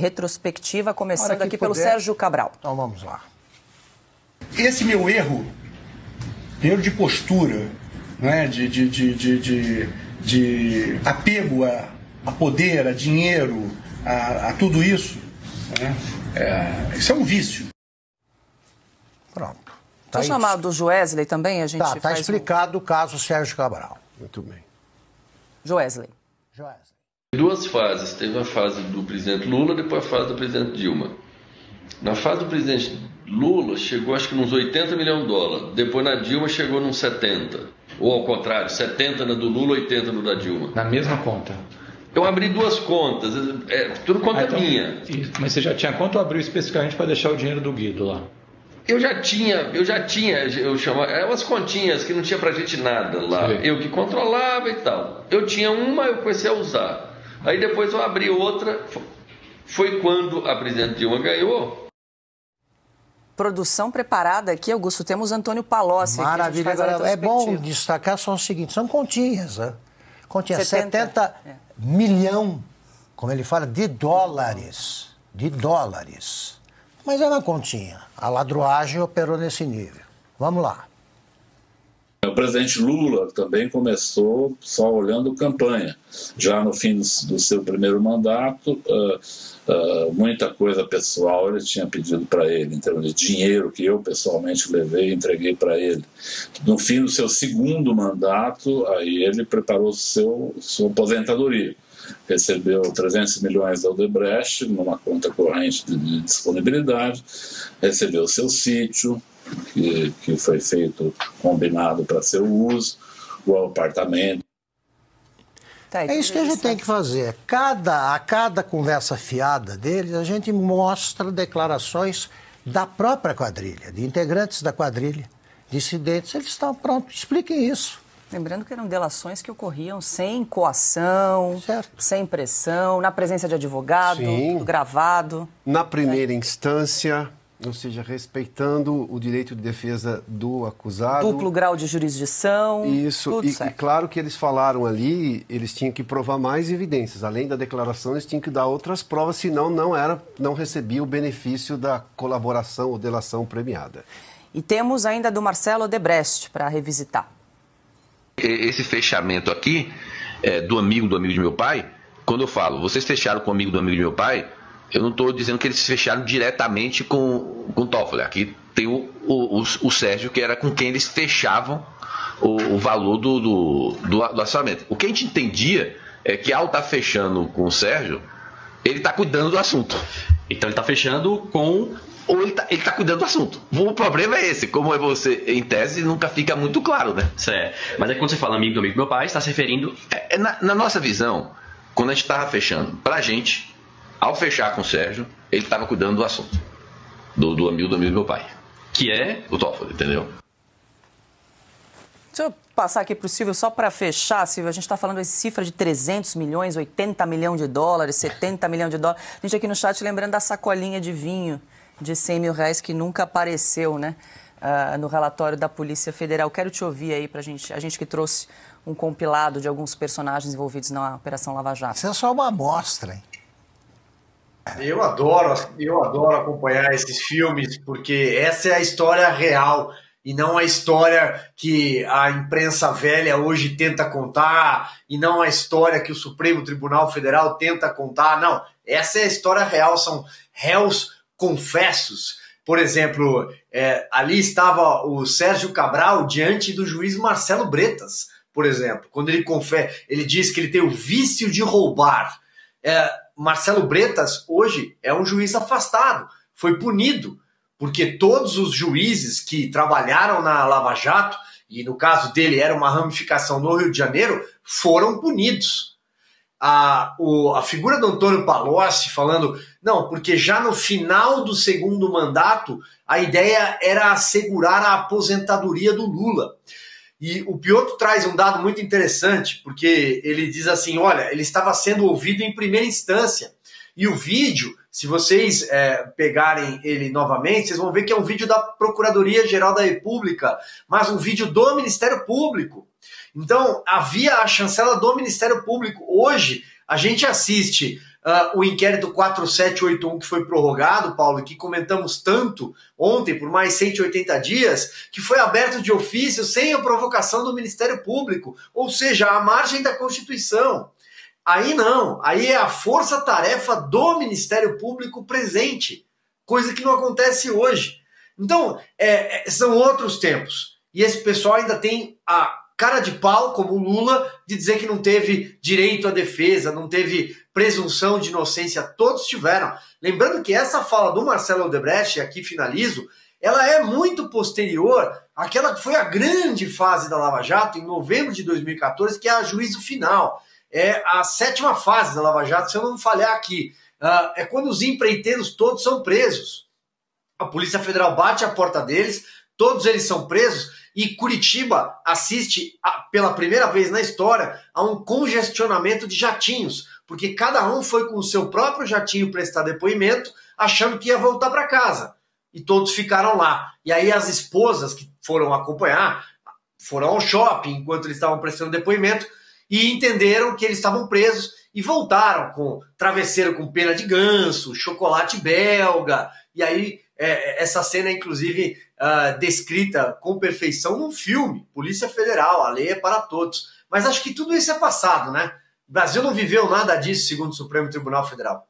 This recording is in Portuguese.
retrospectiva, começando aqui pelo Sérgio Cabral. Então vamos lá. Esse meu erro de postura, né, de apego a poder, a dinheiro, a tudo isso, né, isso é um vício. Pronto. Vou chamar do Joesley também, a gente Tá explicado o caso Sérgio Cabral. Muito bem. Joesley. Duas fases. Teve a fase do presidente Lula, depois a fase do presidente Dilma. Na fase do presidente Lula, chegou acho que nos 80 milhões de dólares. Depois na Dilma chegou nos 70. Ou ao contrário, 70 na do Lula, 80 no da Dilma. Na mesma conta? Eu abri duas contas, tudo conta minha. Mas você já tinha conta ou abriu especificamente para deixar o dinheiro do Guido lá? Eu chamava umas continhas que não tinha pra gente nada lá. Sim. Eu que controlava e tal. Eu tinha uma, eu comecei a usar. Aí depois eu abri outra. Foi quando a presidente Dilma ganhou. Produção preparada aqui, Augusto. Temos Antônio Palocci. Maravilha. Agora, é bom destacar só o seguinte, são continhas, né? Continhas, 70 milhão, como ele fala, de dólares. De dólares. Mas é uma continha. A ladruagem operou nesse nível. Vamos lá. O presidente Lula também começou só olhando campanha. Já no fim do seu primeiro mandato, muita coisa pessoal ele tinha pedido para ele, em termos de dinheiro que eu pessoalmente levei e entreguei para ele. No fim do seu segundo mandato, aí ele preparou sua aposentadoria. Recebeu 300 milhões da Odebrecht numa conta corrente de disponibilidade, recebeu seu sítio, que foi feito, combinado para seu uso, o apartamento. É isso que a gente tem que fazer. A cada conversa fiada deles, a gente mostra declarações da própria quadrilha, de integrantes da quadrilha, dissidentes. Eles estão prontos, expliquem isso. Lembrando que eram delações que ocorriam sem coação, sem pressão, na presença de advogado, tudo gravado. Na primeira instância, ou seja, respeitando o direito de defesa do acusado. Duplo grau de jurisdição. Isso, e claro que eles falaram ali, eles tinham que provar mais evidências. Além da declaração, eles tinham que dar outras provas, senão não recebia o benefício da colaboração ou delação premiada. E temos ainda do Marcelo Odebrecht para revisitar. Esse fechamento aqui, do amigo de meu pai, quando eu falo, vocês fecharam com o amigo do amigo de meu pai, eu não estou dizendo que eles fecharam diretamente com o Toffoli. Aqui tem o Sérgio, que era com quem eles fechavam o valor do orçamento. O que a gente entendia é que, ao estar fechando com o Sérgio, ele está cuidando do assunto. Então ele está fechando com... Ou ele tá cuidando do assunto. O problema é esse. Como é você, em tese, nunca fica muito claro, né? Certo. Mas é quando você fala amigo do meu pai, está se referindo... Na nossa visão, quando a gente estava fechando, pra gente, ao fechar com o Sérgio, ele estava cuidando do assunto. Do amigo do meu pai. Que é? O Toffoli, entendeu? Deixa eu passar aqui para o Silvio, só para fechar, Silvio, a gente está falando de cifra de 300 milhões, 80 milhões de dólares, 70 milhões de dólares. A gente aqui no chat lembrando da sacolinha de vinho de 100 mil reais que nunca apareceu, né, no relatório da Polícia Federal. Quero te ouvir aí para a gente que trouxe um compilado de alguns personagens envolvidos na Operação Lava Jato. Isso é só uma amostra, hein? Eu adoro acompanhar esses filmes, porque essa é a história real e não a história que a imprensa velha hoje tenta contar e não a história que o Supremo Tribunal Federal tenta contar. Não, essa é a história real, são réus confessos. Por exemplo, ali estava o Sérgio Cabral diante do juiz Marcelo Bretas, por exemplo, quando ele diz que ele tem o vício de roubar. Marcelo Bretas hoje é um juiz afastado, foi punido, porque todos os juízes que trabalharam na Lava Jato, e no caso dele era uma ramificação no Rio de Janeiro, foram punidos. A figura do Antônio Palocci falando, não, porque já no final do segundo mandato, a ideia era assegurar a aposentadoria do Lula. E o Piotr traz um dado muito interessante, porque ele diz assim, olha, ele estava sendo ouvido em primeira instância. E o vídeo, se vocês pegarem ele novamente, vocês vão ver que é um vídeo da Procuradoria-Geral da República, mas um vídeo do Ministério Público. Então, havia a chancela do Ministério Público. Hoje, a gente assiste o inquérito 4781 que foi prorrogado, Paulo, que comentamos tanto ontem por mais 180 dias, que foi aberto de ofício sem a provocação do Ministério Público, ou seja, à margem da Constituição. Aí não, aí é a força-tarefa do Ministério Público presente, coisa que não acontece hoje. Então, são outros tempos. E esse pessoal ainda tem a cara de pau, como o Lula, de dizer que não teve direito à defesa, não teve presunção de inocência. Todos tiveram. Lembrando que essa fala do Marcelo Odebrecht, e aqui finalizo, ela é muito posterior àquela que foi a grande fase da Lava Jato, em novembro de 2014, que é a juízo final. É a 7ª fase da Lava Jato, se eu não falhar aqui. É quando os empreiteiros todos são presos. A Polícia Federal bate a porta deles, todos eles são presos, e Curitiba assiste, pela primeira vez na história, a um congestionamento de jatinhos, porque cada um foi com o seu próprio jatinho prestar depoimento, achando que ia voltar para casa. E todos ficaram lá. E aí as esposas que foram acompanhar, foram ao shopping enquanto eles estavam prestando depoimento, e entenderam que eles estavam presos e voltaram com travesseiro com pena de ganso, chocolate belga, e aí essa cena é inclusive descrita com perfeição num filme, Polícia Federal, a lei é para todos. Mas acho que tudo isso é passado, né? O Brasil não viveu nada disso, segundo o Supremo Tribunal Federal.